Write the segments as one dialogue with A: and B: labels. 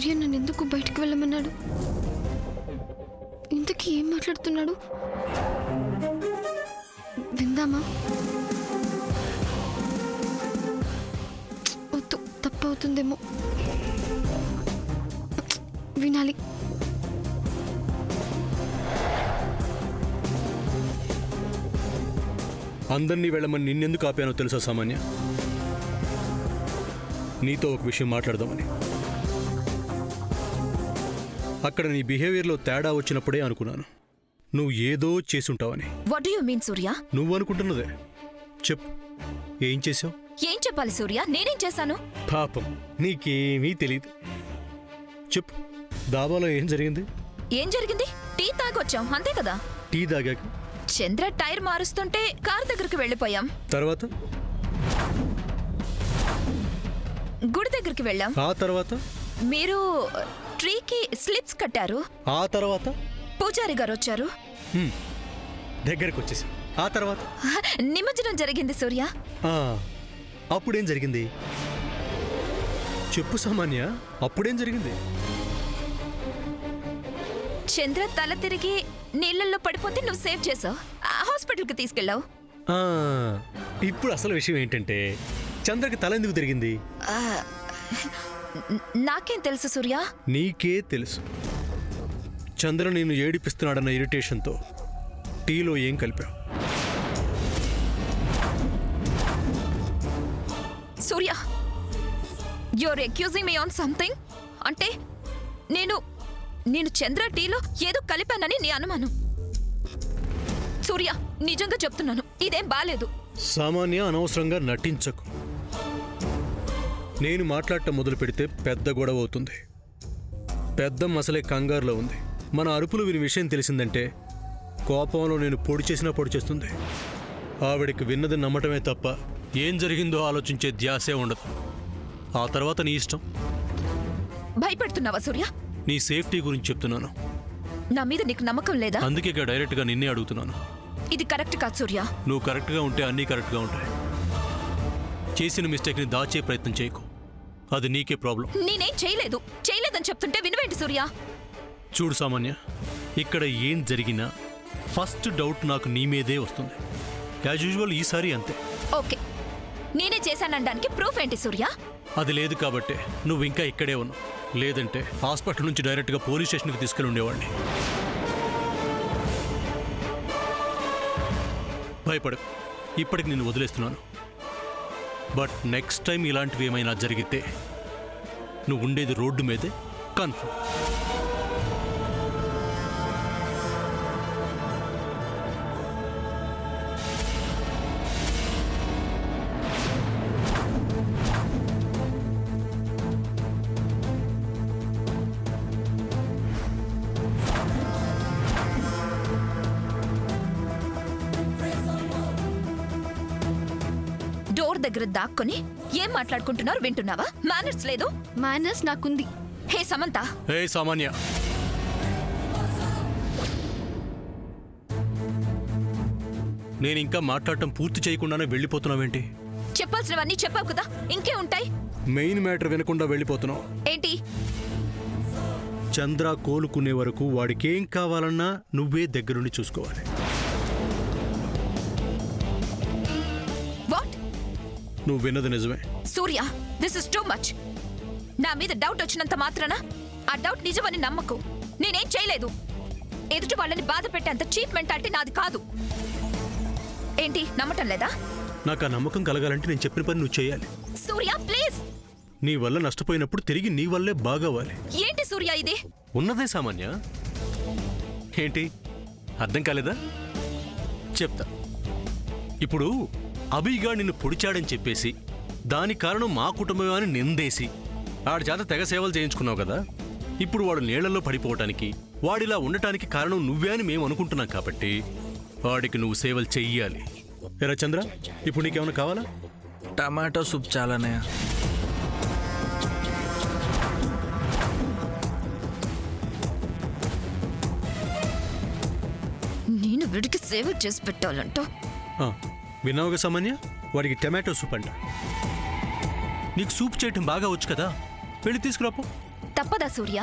A: సూర్య నన్ను ఎందుకు బయటకు వెళ్ళమన్నాడు? ఇంతకీ ఏం మాట్లాడుతున్నాడు? విందామా? వద్దు, తప్పవుతుందేమో. వినాలి.
B: అందరినీ వెళ్ళమని నిన్నెందుకు ఆపానో తెలుసా సామాన్య? నీతో ఒక విషయం మాట్లాడదామని. అక్కడ నీ బిహేవియర్లో తేడా వచ్చినప్పుడే అనుకున్నాను నువ్వు ఏదో చేసుంటావని.
C: వాట్ డు యు మీన్ సూర్య?
B: నువ్వు అనుకుంటున్నదే చెప్పు. ఏం చేసావు?
C: ఏం చెప్పాలి సూర్య? నేనేం చేశాను?
B: పాపం నీకేమీ తెలియదు. చెప్పు, దాబాలో ఏం జరిగింది?
C: ఏం జరిగింది? టీ తాగొచ్చాం, అంతే కదా.
B: టీ తాగాక
C: చంద్ర టైర్ మారుస్తుంటే కార్ దగ్గరికి వెళ్ళిపోయాం.
B: తర్వాత
C: గుడి దగ్గరికి వెళ్ళాం.
B: ఆ తర్వాత
C: మీరు ట్రీకి స్లిప్స్ కట్టారు.
B: ఆ తర్వాత
C: పూజారి గారు వచ్చారు.
B: దగ్గరకు వచ్చేసా. ఆ తర్వాత
C: నిమజ్జనం జరిగింది సూర్య.
B: అప్పుడేం జరిగింది? చెప్పు సామాన్య, అప్పుడేం జరిగింది?
C: చంద్ర తల తిరిగి నీళ్ళల్లో పడిపోతే నువ్వు సేవ్ చేసావు, హాస్పిటల్కి తీసుకెళ్ళావు.
B: ఇప్పుడు అసలు విషయం ఏంటంటే చంద్రకి తల ఎందుకు తిరిగింది?
C: నాకేం తెలుసు సూర్య?
B: నీకే తెలుసు. చంద్ర నిన్ను ఏడిపిస్తున్నాడన్న ఇరిటేషన్తో టీలో ఏం కలిపావు?
C: Surya, you're accusing me on something. అంటే నేను చంద్ర టీలో ఏదో కలిపానని నీ అనుమానం. సూర్య, నిజంగా చెప్తున్నాను, ఇదేం బాలేదు.
B: సామాన్య, అనవసరంగా నటించకు. నేను మాట్లాడటం మొదలు పెడితే పెద్ద గొడవ అవుతుంది. పెద్ద మసలే కంగారులో ఉంది. మన అరుపులు విని విషయం తెలిసిందంటే కోపంలో నేను పొడి చేసినా పొడి చేస్తుంది. ఆవిడికి విన్నది నమ్మటమే తప్ప ఏం జరిగిందో ఆలోచించే ధ్యాసే ఉండదు. ఆ తర్వాత నీ ఇష్టం.
C: భయపెడుతున్నావా సూర్య?
B: నీ సేఫ్టీ గురించి చెప్తున్నాను.
C: నా మీద నీకు నమ్మకం లేదా?
B: అందుకే డైరెక్ట్గా నిన్నే అడుగుతున్నాను.
C: ఇది కరెక్ట్ కాదు సూర్య.
B: నువ్వు కరెక్ట్గా ఉంటే అన్నీ కరెక్ట్గా ఉంటాయి. చేసిన మిస్టేక్ని దాచే ప్రయత్నం చేయకు, అది నీకే ప్రాబ్లం.
C: నేనేం చేయలేదని చెప్తుంటే వినవేంటి సూర్య?
B: చూడు సామాన్య, ఇక్కడ ఏం జరిగినా ఫస్ట్ డౌట్ నాకు నీ మీదే వస్తుంది. యాజ్ యూజువల్ ఈసారి అంతే.
C: ఓకే, నేనే చేశాననడానికి ప్రూఫ్ ఏంటి సూర్య?
B: అది లేదు కాబట్టే నువ్వు ఇంకా ఇక్కడే ఉన్నావు. లేదంటే హాస్పిటల్ నుంచి డైరెక్ట్గా పోలీస్ స్టేషన్కి తీసుకెళ్ళి ఉండేవాడిని. భయపడకు, ఇప్పటికి నేను వదిలేస్తున్నాను. బట్ నెక్స్ట్ టైం ఇలాంటివి ఏమైనా జరిగితే నువ్వు ఉండేది రోడ్డు మీదే, కన్ఫర్మ్.
C: డోర్ దగ్గర దాక్కొని ఏం మాట్లాడుకుంటున్నారు వింటున్నావా? మేనర్స్ లేదు.
A: మేనర్స్ నాకుంది.
C: హే సమంత.
B: హే సామాన్య, నేను ఇంకా మాట్లాడటం పూర్తి చేయకుండానే వెళ్ళిపోతున్నావేంటి?
C: చెప్పాల్సినవన్నీ చెప్పావు కదా, ఇంకే ఉంటాయి.
B: మెయిన్ మ్యాటర్ వినకుండా వెళ్ళిపోతున్నావు.
C: ఏంటి?
B: చంద్ర కోలుకునే వరకు వాడికేం కావాలన్నా నువ్వే దగ్గరుండి చూసుకోవాలి.
C: వాట్?
B: నువ్వు విన్నది నిజమే.
C: సూర్య, దిస్ ఇస్ టూ మచ్. నా మీద డౌట్ వచ్చినంత మాత్రాన ఆ డౌట్ నిజమని నమ్మకు. నేనేం చేయలేదు. ఎదుటి వాళ్ళని బాధ పెట్టేంత చీప్ మెంటాలిటీ నాది కాదు. ఏంటి, నమ్మటం లేదా?
B: నాకు ఆ నమ్మకం కలగాలంటే నేను చెప్పిన పని నువ్వు చేయాలి.
C: సూర్య ప్లీజ్.
B: నీ వల్ల నష్టపోయినప్పుడు తిరిగి నీ వల్లే బాగవ్వాలి.
C: ఏంటి సూర్య ఇది?
B: ఉన్నదే సామాన్య. ఏంటి అర్థం కాలేదా? చెప్తా. ఇప్పుడు అభిగా నిన్ను పొడిచాడని చెప్పేసి దాని కారణం మా కుటుంబమే అని నిందేసి ఆడి చేత తెగ సేవలు చేయించుకున్నావు కదా. ఇప్పుడు వాడు నీళ్లలో పడిపోవటానికి, వాడిలా ఉండటానికి కారణం నువ్వే అని మేము అనుకుంటున్నాం. కాబట్టి వాడికి నువ్వు సేవలు చెయ్యాలి. ఎరా చంద్ర, ఇప్పుడు నీకేమైనా కావాలా?
D: టమాటో సూప్ చాలనే.
C: నేను వీడికి సేవ చేసి పెట్టాలంట.
B: విన్నావుగా సామాన్య, వాడికి టమాటో సూప్ అంట. నీకు సూప్ చేయటం బాగా వచ్చు కదా, వెళ్ళి తీసుకురాపో.
C: తప్పదా సూర్య?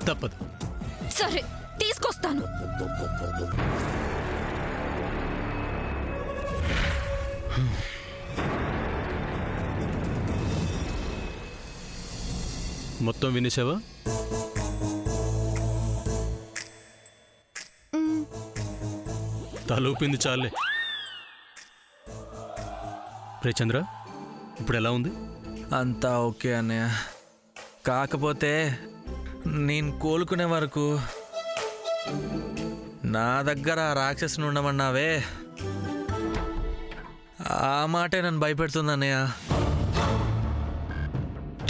B: తప్పదు.
C: సరే, తీసుకొస్తాను.
B: మొత్తం వినేసావా? తలూపింది చాలే. రే చంద్ర, ఇప్పుడు ఎలా ఉంది?
D: అంతా ఓకే అన్నయ్య. కాకపోతే నేను కోలుకునే వరకు నా దగ్గర ఆ రాక్షసుని ఉండమన్నావే, ఆ మాటే నన్ను భయపెడుతుంది అన్నయ్య.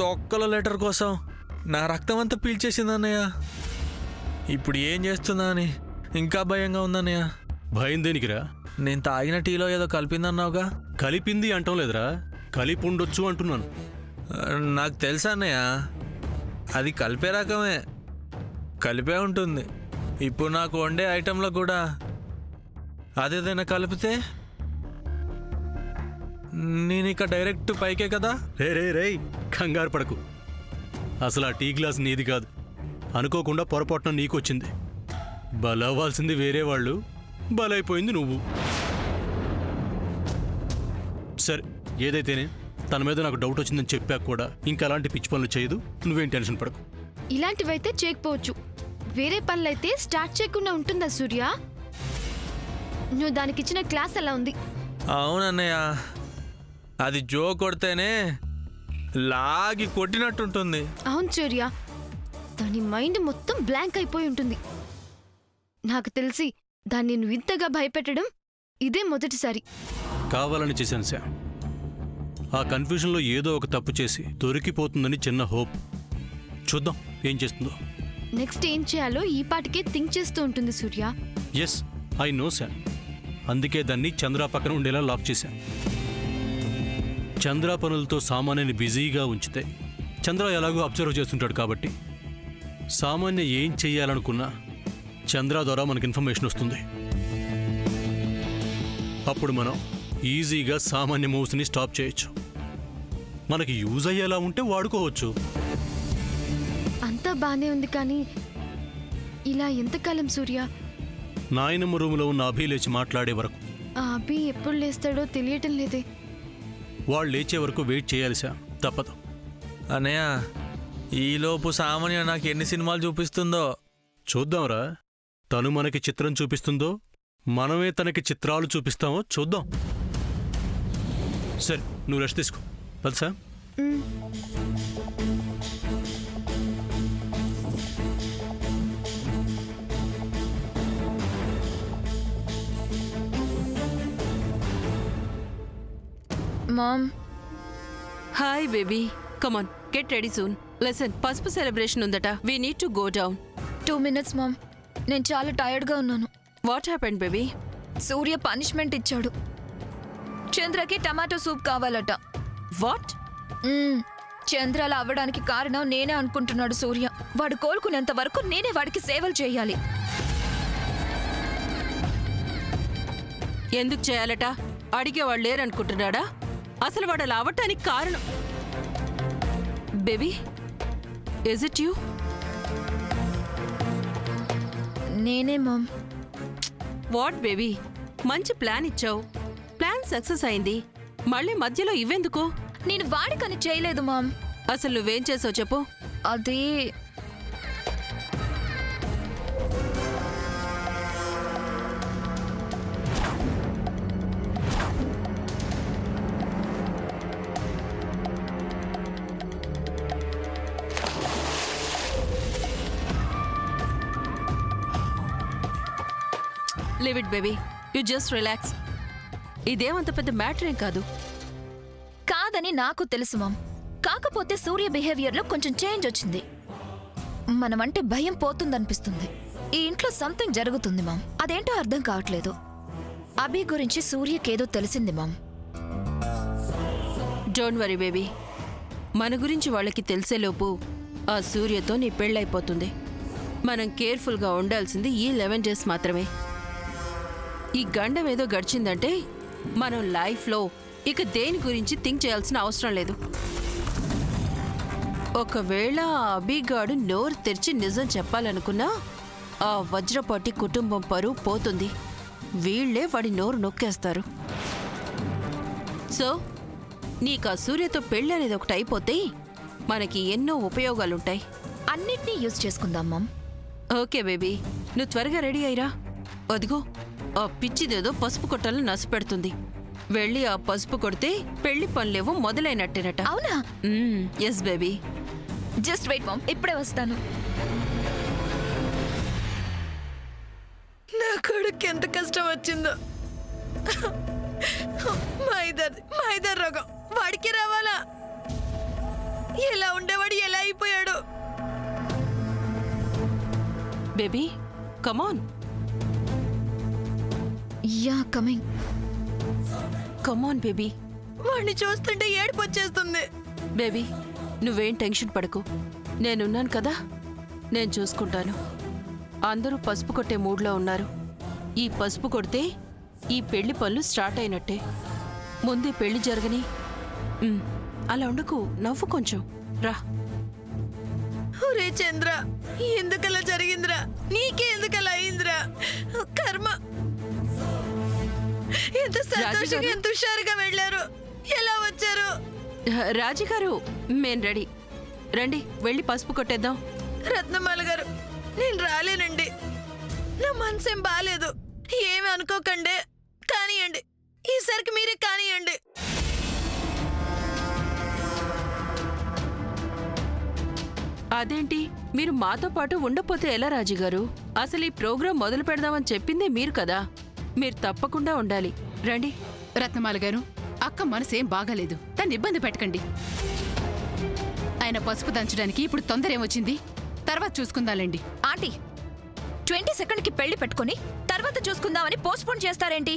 D: తొక్కల లెటర్ కోసం నా రక్తం అంతా పీల్చేసింది అన్నయ్య. ఇప్పుడు ఏం చేస్తుందా అని ఇంకా భయంగా ఉందన్నయ్య.
B: భయం దేనికిరా?
D: నేను తాగిన టీలో ఏదో కలిపిందన్నావుగా.
B: కలిపింది అంటాం లేదురా, కలిపి ఉండొచ్చు అంటున్నాను.
D: నాకు తెలుసా అన్నయ్య, అది కలిపే రకమే, కలిపే ఉంటుంది. ఇప్పుడు నాకు వండే ఐటెంలో కూడా అదేదైనా కలిపితే నేను ఇక డైరెక్ట్ పైకే కదా.
B: రే కంగారు పడకు. అసలు ఆ టీ గ్లాస్ నీది కాదు, అనుకోకుండా పొరపాటున నీకొచ్చింది. బలవ్వాల్సింది వేరే వాళ్ళు, బలైపోయింది నువ్వు. సరే, ఏదైతేనే తన మీద నాకు డౌట్ వచ్చిందని చెప్పాక కూడా ఇంకా అలాంటి పిచ్చి పనులు చేయదు. నువ్వేం టెన్షన్ పడకు.
A: ఇలాంటివైతే చేయకపోవచ్చు, వేరే పనులైతే స్టార్ట్ చేయకుండా ఉంటుందా సూర్య? నువ్వు దానికిచ్చిన క్లాస్ అలా ఉంది.
D: అవునన్నయ్య, అది జో కొడితేనే లాగి కొట్టినట్టుంటుంది.
A: అవును సూర్య, దాని మైండ్ మొత్తం బ్లాంక్ అయిపోయి ఉంటుంది. నాకు తెలిసి దాన్ని నువ్వు ఇంతగా భయపెట్టడం ఇదే మొదటిసారి.
B: కావాలని చేశాను శామ్. ఆ కన్ఫ్యూజన్లో ఏదో ఒక తప్పు చేసి దొరికిపోతుందని చిన్న హోప్. చూద్దాం ఏం చేస్తుందో.
A: నెక్స్ట్ ఏం చేయాలో ఈ పాటికే థింక్ చేస్తూ ఉంటుంది Surya.
B: Yes, I know Sham. అందుకే దాన్ని చంద్ర పక్కన ఉండేలా లాక్ చేశాను. చంద్ర పనులతో సామాన్యని బిజీగా ఉంచితే చంద్ర ఎలాగో అబ్జర్వ్ చేస్తుంటాడు కాబట్టి సామాన్య ఏం చెయ్యాలనుకున్నా చంద్ర ద్వారా మనకు ఇన్ఫర్మేషన్ వస్తుంది. అప్పుడు మనం ఈజీగా సామాన్య మూవ్స్ని స్టాప్ చేయొచ్చు. మనకి యూజ్ అయ్యేలా ఉంటే వాడుకోవచ్చు.
A: అంతా బానే ఉంది, కానీ ఇలా ఎంతకాలం సూర్య?
B: నాయనమ్మ రూములో ఉన్న అభి లేచి మాట్లాడే వరకు.
A: ఆ అభి ఎప్పుడు లేస్తాడో తెలియటం లేదే.
B: వాళ్ళు లేచే వరకు వెయిట్ చేయాలి శామ్, తప్పదు.
D: అన్నయ్య, ఈలోపు సామాన్య నాకు ఎన్ని సినిమాలు చూపిస్తుందో
B: చూద్దాంరా. తను మనకి చిత్రం చూపిస్తుందో మనమే తనకి చిత్రాలు చూపిస్తామో చూద్దాం. సరే, నువ్వు రెస్ట్ తీసుకో. పద Sam.
C: Mom.
E: Hi baby, come on, get ready soon. Listen, పసుపు సెలబ్రేషన్ ఉందట. We need to go down.
C: 2 minutes mom. నేను చాలా టైర్డ్గా ఉన్నాను.
E: What happened baby?
C: Surya punishment ఇచ్చాడు. చంద్రకి టమాటో సూప్ కావాలట.
E: వాట్?
C: చంద్ర అలా అవ్వడానికి కారణం నేనే అనుకుంటున్నాడు సూర్య. వాడు కోలుకునేంత వరకు నేనే వాడికి సేవలు చేయాలి.
E: ఎందుకు చేయాలట? అడిగేవాళ్ళు లేరనుకుంటున్నాడా? అసలు వాడు అలా అవ్వటానికి కారణం బేబీ, ఇజ్ ఇట్ యూ?
C: నేనే మామ్.
E: వాట్ బేబీ, మంచి ప్లాన్ ఇచ్చావు, ప్లాన్ సక్సెస్ అయింది, మళ్ళీ మధ్యలో ఇవ్వెందుకు?
C: నేను వాడికని చేయలేదు మామ్.
E: అసలు నువ్వేం చేసావు చెప్పు.
C: అది
E: leave it baby, you just relax. ఇదేమంత పెద్ద మ్యాటర్ ఏం కాదు.
C: కాదని నాకు తెలుసు మామ్. కాకపోతే సూర్య బిహేవియర్లో కొంచెం చేంజ్ వచ్చింది. మనమంటే భయం పోతుందనిపిస్తుంది. ఈ ఇంట్లో సంథింగ్ జరుగుతుంది మామ్. అదేంటో అర్థం కావట్లేదు. అభి గురించి సూర్యకేదో తెలిసింది మామ్.
E: డోంట్ వరీ బేబీ, మన గురించి వాళ్ళకి తెలిసేలోపు ఆ సూర్యతో నీ పెళ్ళైపోతుంది. మనం కేర్ఫుల్గా ఉండాల్సింది ఈ 11 days మాత్రమే. ఈ గండం ఏదో గడిచిందంటే మనం లైఫ్లో ఇక దేని గురించి థింక్ చేయాల్సిన అవసరం లేదు. ఒకవేళ ఆ అభిగాడు నోరు తెరిచి నిజం చెప్పాలనుకున్నా ఆ వజ్రపాటి కుటుంబం పరువు పోతుంది. వీళ్లే వాడి నోరు నొక్కేస్తారు. సో నీకు ఆ సూర్యతో పెళ్ళి అనేది ఒకటి అయిపోతే మనకి ఎన్నో ఉపయోగాలుంటాయి.
C: అన్నిటినీ యూజ్ చేసుకుందాం మామ్.
E: ఓకే బేబీ, నువ్వు త్వరగా రెడీ అయ్యిరా. అదిగో ఆ పిచ్చిదేదో పసుపు కొట్టాలని నసపెడుతుంది. వెళ్ళి ఆ పసుపు కొడితే పెళ్లి పనులేవో మొదలైనట్టేనట.
C: అవునా?
E: Yes baby.
C: Just wait mom, ఇప్పుడే వస్తాను.
F: నా కొడుకు ఎంత కష్టం వచ్చిందో. మైదర్ రోగం వాడికి రావాలా? ఎలా ఉండేవాడు ఎలా అయిపోయాడు?
E: Baby come on
A: yeah coming.
E: Come on baby.
F: వాడిని చూస్తుంటే ఏడుపు వచ్చేస్తుంది.
E: బేబీ నువ్వేం టెన్షన్ పడకు, నేనున్నాను కదా, నేను చూసుకుంటాను. అందరూ పసుపు కొట్టే మూడ్లో ఉన్నారు. ఈ పసుపు కొడితే ఈ పెళ్లి పనులు స్టార్ట్ అయినట్టే. ముందే పెళ్లి జరగని. అలా ఉండకు, నవ్వు కొంచెం. రా.
F: ఒరే చంద్ర, ఎందుకలా జరిగిందిరా? నీకే ఎందుకలా అయిందిరా? కర్మ. ఎంత సంతోషంగా ఎంత హుషారుగా వెళ్ళారు, ఎలా వచ్చారు?
E: రాజుగారు మేం రెడీ. రండి వెళ్ళి పసుపు కొట్టేద్దాం.
F: రత్నమాల గారు, నేను రాలేనండి. నా మనసేం బాలేదు. ఏమి అనుకోకండి, కానియండి. ఈసారికి మీరే కానియండి.
E: అదేంటి మీరు మాతో పాటు ఉండపోతే ఎలా రాజుగారు? అసలు ఈ ప్రోగ్రాం మొదలు పెడదామని చెప్పిందే మీరు కదా. మీరు తప్పకుండా ఉండాలి. రండి.
G: రత్నమాల గారు, అక్క మనసేం బాగాలేదు, తను ఇబ్బంది పెట్టకండి. ఆయన పసుపు దంచడానికి ఇప్పుడు తొందర ఏమొచ్చింది? తర్వాత చూసుకుందాలేండి.
C: ఆంటీ, 20 సెకండ్కి పెళ్లి పెట్టుకుని తర్వాత చూసుకుందామని పోస్ట్పోన్ చేస్తారేంటి?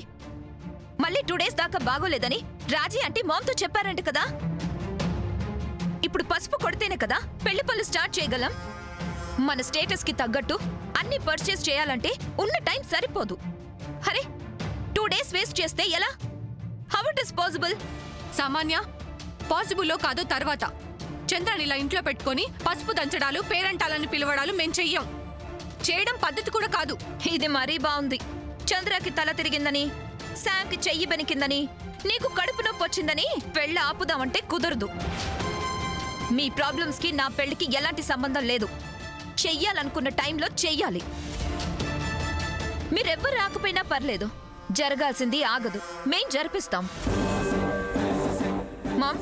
C: మళ్ళీ 2 days దాకా బాగోలేదని రాజీ ఆంటీ మామ్తో చెప్పారంట కదా. ఇప్పుడు పసుపు కొడితేనే కదా పెళ్లి పనులు స్టార్ట్ చేయగలం. మన స్టేటస్ కి తగ్గట్టు అన్ని పర్చేస్ చేయాలంటే ఉన్న టైం సరిపోదు. అరే 2 days వేస్ట్ చేస్తే ఎలా? How it is possible?
H: సామాన్య పాసిబుల్లో కాదు తర్వాత. చంద్రాని ఇలా ఇంట్లో పెట్టుకొని పసుపు దంచడాలు పేరంటాలని పిలవడాలు మేం చెయ్యం. చేయడం పద్ధతి కూడా కాదు.
C: ఇది మరీ బాగుంది. చంద్రకి తల తిరిగిందని, శామ్కి చెయ్యి బెనికిందని, నీకు కడుపు నొప్పి వచ్చిందని పెళ్ళి ఆపుదామంటే కుదరదు. మీ ప్రాబ్లమ్స్ కి నా పెళ్లికి ఎలాంటి సంబంధం లేదు. చెయ్యాలనుకున్న టైంలో చెయ్యాలి. మీరెవ్వరు రాకపోయినా పర్లేదు, జరగాల్సింది ఆగదు. మేం జరిపిస్తాం. మామ్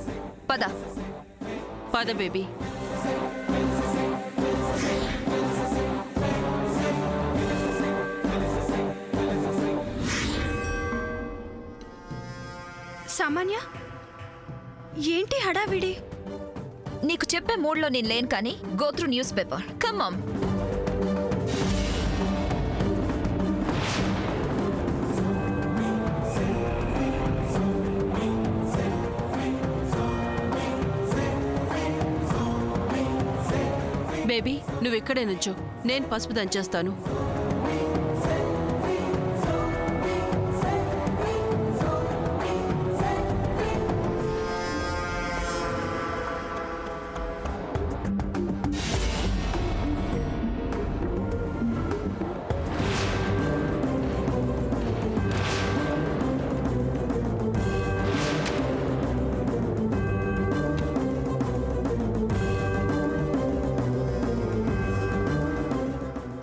C: పద.
E: పద బేబీ.
F: సామాన్య, ఏంటి హడావిడి?
C: నీకు చెప్పే మూడ్లో నేను లేను కానీ go through newspaper. Come mom.
E: Baby నువ్వు ఇక్కడే నుంచో, నేను పసుపు దంచేస్తాను.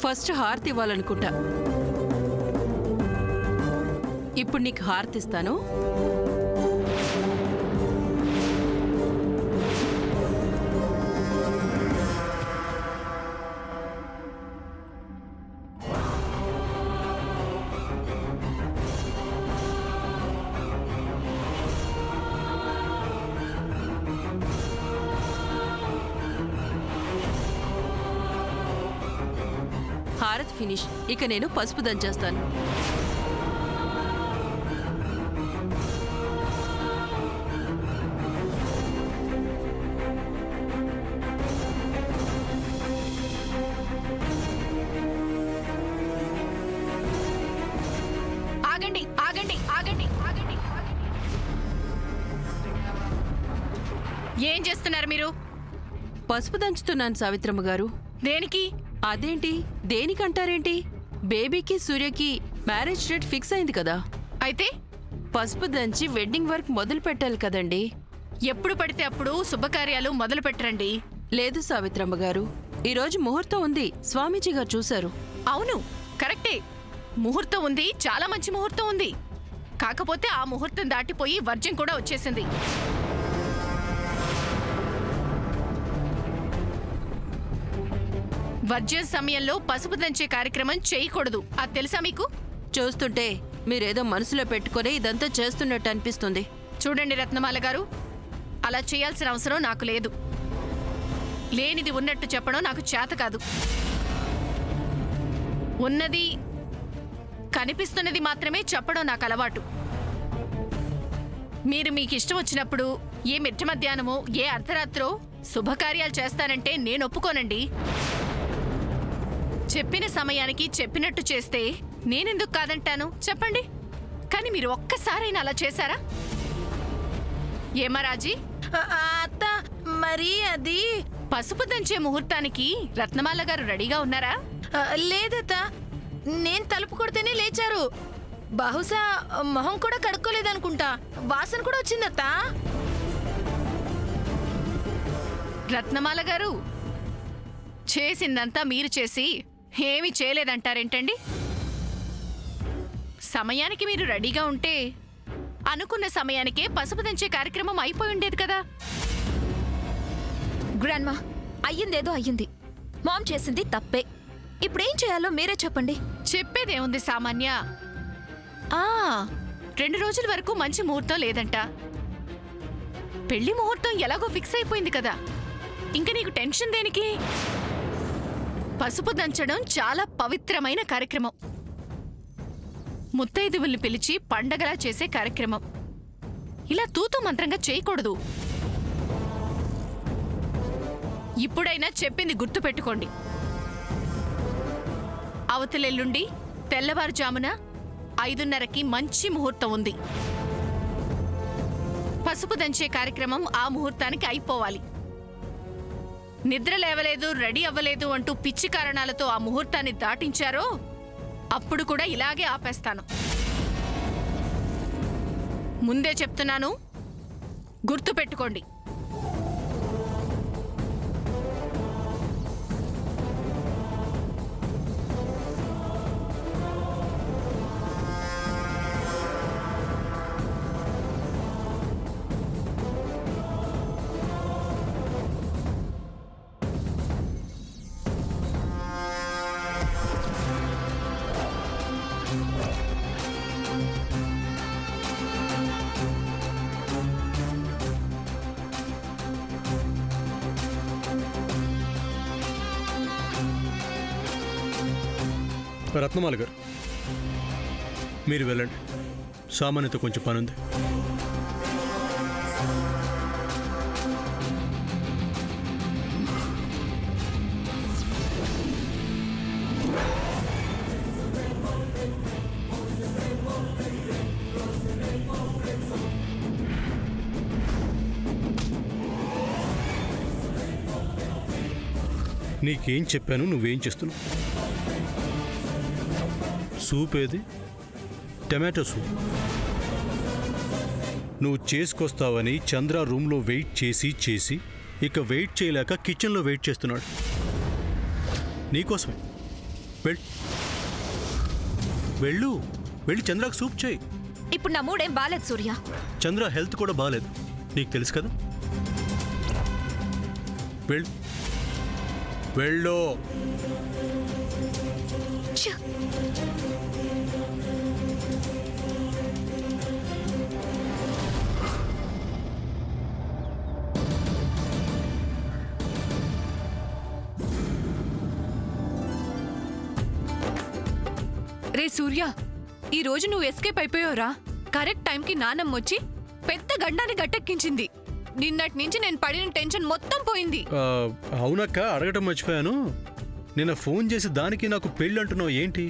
E: ఫస్ట్ హారతి ఇవ్వాలనుకుంటా. ఇప్పుడు నీకు హారతి ఇస్తాను. హారతి ఫినిష్. ఇక నేను పసుపు దంచేస్తాను.
H: ఆగండి ఆగండి ఆగండి ఆగండి. ఏం చేస్తున్నారు మీరు?
E: పసుపు దంచుతున్నాను సావిత్రమ్మ గారు.
G: దేనికి?
E: అదేంటి దేనికంటారేంటి? బేబీకి సూర్యకి మ్యారేజ్ డేట్ ఫిక్స్ అయింది కదా.
G: అయితే
E: పసుపు దంచి వెడ్డింగ్ వర్క్ మొదలు పెట్టాలి కదండి.
G: ఎప్పుడు పడితే అప్పుడు శుభకార్యాలు మొదలు పెట్టరండి.
E: లేదు సావిత్రమ్మ గారు, ఈరోజు ముహూర్తం ఉంది, స్వామీజీ గారు చూశారు.
G: అవును, కరెక్టే. ముహూర్తం ఉంది, చాలా మంచి ముహూర్తం ఉంది. కాకపోతే ఆ ముహూర్తం దాటిపోయి వర్జ్యం కూడా వచ్చేసింది. వర్జ్యం సమయంలో పసుపు దంచే కార్యక్రమం చేయకూడదు. అది తెలుసా మీకు?
E: చూస్తుంటే మీరేదో మనసులో పెట్టుకుని ఇదంతా చేస్తున్నట్టు అనిపిస్తుంది.
G: చూడండి రత్నమాల గారు, అలా చేయాల్సిన అవసరం నాకు లేదు. లేనిది ఉన్నట్టు చెప్పడం నాకు చేత కాదు. ఉన్నది కనిపిస్తున్నది మాత్రమే చెప్పడం నాకు అలవాటు. మీరు మీకు ఇష్టం వచ్చినప్పుడు ఏ మిట్ట మధ్యాహ్నమో ఏ అర్ధరాత్రో శుభకార్యాలు చేస్తానంటే నేను ఒప్పుకోనండి. చెప్పిన సమయానికి చెప్పినట్టు చేస్తే నేనెందుకు కాదంటాను చెప్పండి. కానీ మీరు ఒక్కసారైనా అలా చేశారా? ఏమా రాజీ?
F: అత్త, మరి అది
G: పసుపు దంచే ముహూర్తానికి రత్నమాల గారు రెడీగా ఉన్నారా?
F: లేదత్త, నేను తలుపు కొడితేనే లేచారు. బహుశా మొహం కూడా కడుక్కోలేదనుకుంటా. వాసన కూడా వచ్చిందత్త.
G: రత్నమాల గారు, చేసిందంతా మీరు చేసి ఏమీ చేయలేదంటారేంటండి? సమయానికి మీరు రెడీగా ఉంటే అనుకున్న సమయానికే పసుపు దంచే కార్యక్రమం అయిపోయి ఉండేది కదా.
C: గ్రాండ్మా, అయ్యిందేదో అయ్యింది. మామ్ చేసింది తప్పే. ఇప్పుడేం చేయాలో మీరే చెప్పండి.
G: చెప్పేదేముంది సామాన్య. 2 రోజుల వరకు మంచి ముహూర్తం లేదంట. పెళ్లి ముహూర్తం ఎలాగో ఫిక్స్ అయిపోయింది కదా. ఇంక నీకు టెన్షన్ దేనికి? పసుపు దంచడం చాలా పవిత్రమైన కార్యక్రమం. ముత్తైదువుల్ని పిలిచి పండగలా చేసే కార్యక్రమం. ఇలా తూతూ మంత్రంగా చేయకూడదు. ఇప్పుడైనా చెప్పింది గుర్తు పెట్టుకోండి. అవతలెల్లుండి తెల్లవారుజామున 5:30కి మంచి ముహూర్తం ఉంది. పసుపు దంచే కార్యక్రమం ఆ ముహూర్తానికి అయిపోవాలి. నిద్ర లేవలేదు, రెడీ అవ్వలేదు అంటూ పిచ్చి కారణాలతో ఆ ముహూర్తాన్ని దాటించారో అప్పుడు కూడా ఇలాగే ఆపేస్తాను. ముందే చెప్తున్నాను, గుర్తు పెట్టుకోండి.
B: రత్నమాల గారు, మీరు వెళ్ళండి. సామాన్యతో కొంచెం పనుంది. నీకేం చెప్పాను, నువ్వేం చేస్తున్నావు? సూప్ ఏది? Tomato soup. నువ్వు చేసుకొస్తావని చంద్ర రూమ్లో వెయిట్ చేసి ఇక వెయిట్ చేయలేక కిచెన్లో వెయిట్ చేస్తున్నాడు నీకోసమే. వెళ్ళు, వెళ్ళి చంద్రకు సూప్ చేయి.
C: ఇప్పుడు నా మూడేం బాలేదు సూర్య.
B: చంద్ర హెల్త్ కూడా బాగాలేదు, నీకు తెలుసు కదా. వెళ్ళు.
H: రే సూర్య, ఈ రోజు నువ్వు ఎస్కేప్ అయిపోయావురా. కరెక్ట్ టైంకి నానమ్మ వచ్చి పెద్ద గండాన్ని గట్టెక్కించింది. నిన్నటి నుంచి నేను పడిన టెన్షన్ మొత్తం పోయింది.
B: అవునక్క, అడగటం మర్చిపోయాను. నిన్న ఫోన్ చేసి దానికి నాకు పెళ్ళి అంటున్నావు ఏంటి?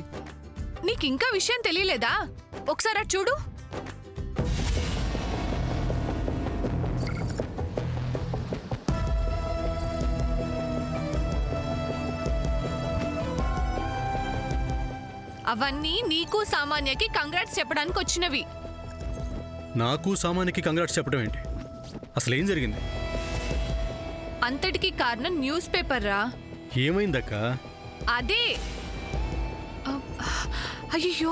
H: నీకింకా విషయం తెలియలేదా? ఒకసారి అటు చూడు. అవన్నీ నీకు సామాన్యకి కంగ్రాట్స్ చెప్పడానికి వచ్చినవి.
B: నాకు సామాన్యకి కంగ్రాట్స్ చెప్పడం ఏంటి? అసలు ఏం జరిగింది?
H: అంతటికి కారణం న్యూస్ పేపర్ రా.
B: ఏమైందక్క?
H: అదే అయ్యో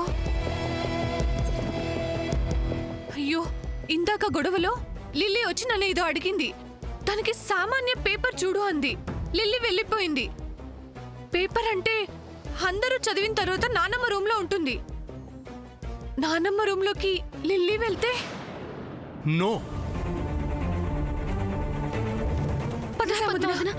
H: అయ్యో ఇందాక గొడవలో లిల్లీ వచ్చి నన్ను ఏదో అడిగింది. తనకి సామాన్య పేపర్ చూడు అంది. లిల్లీ వెళ్ళిపోయింది. పేపర్ అంటే అందరూ చదివిన తర్వాత నానమ్మ రూమ్ లో ఉంటుంది. నానమ్మ రూమ్ లోకి లిల్లీ వెళ్తే
B: నో.
H: పద
A: పద
H: వదినా.
A: వదినా.